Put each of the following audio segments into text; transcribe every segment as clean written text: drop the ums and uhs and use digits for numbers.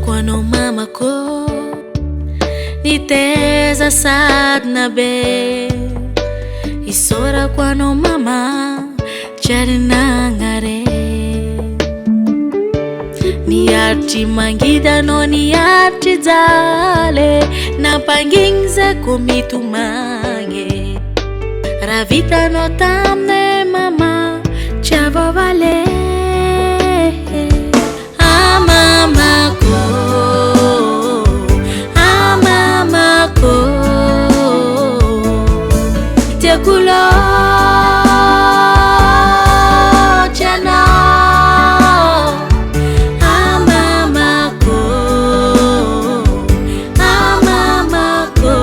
Quando mama ko niteza sad na be isora quando mama charinangare ni arti mangida no ni arti zale na pangingze komitu mange ravita no tamne mama chava vale kulo chana amama ko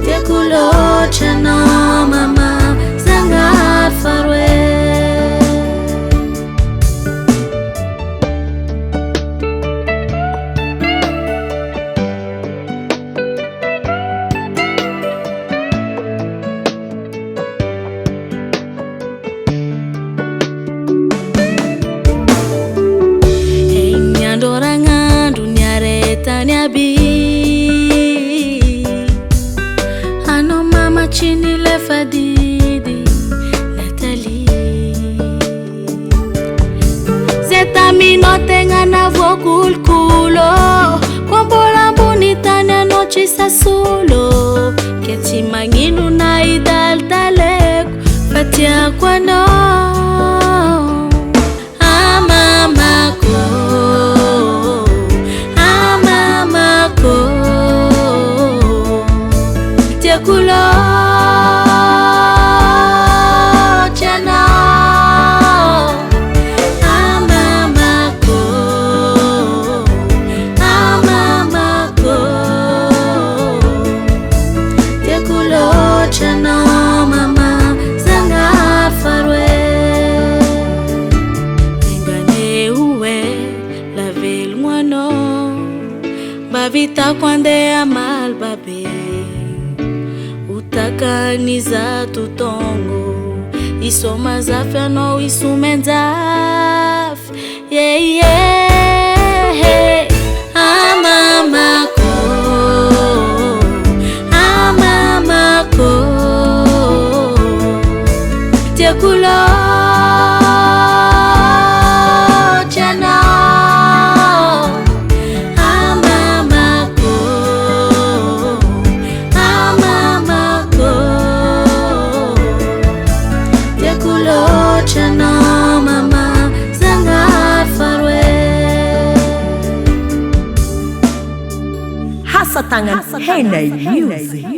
te kulo chana mama sangat farwe dorangan dunia retanya bi ano mama chini le fadidi Natali zeta minote ngana vokul kulo kwambola bonita na noche sasulo keti manginu na idal talek fatia kwano kulo chana amama ko te kulo chana mama sangat farwe engane uwe la vil ngwano bavita kwande amal babe utakaniza tutongo isoma zafya no isumenzaf yeah yeah amama ko te kulo chana mama sangat farwe Hasa tangan Henai Music.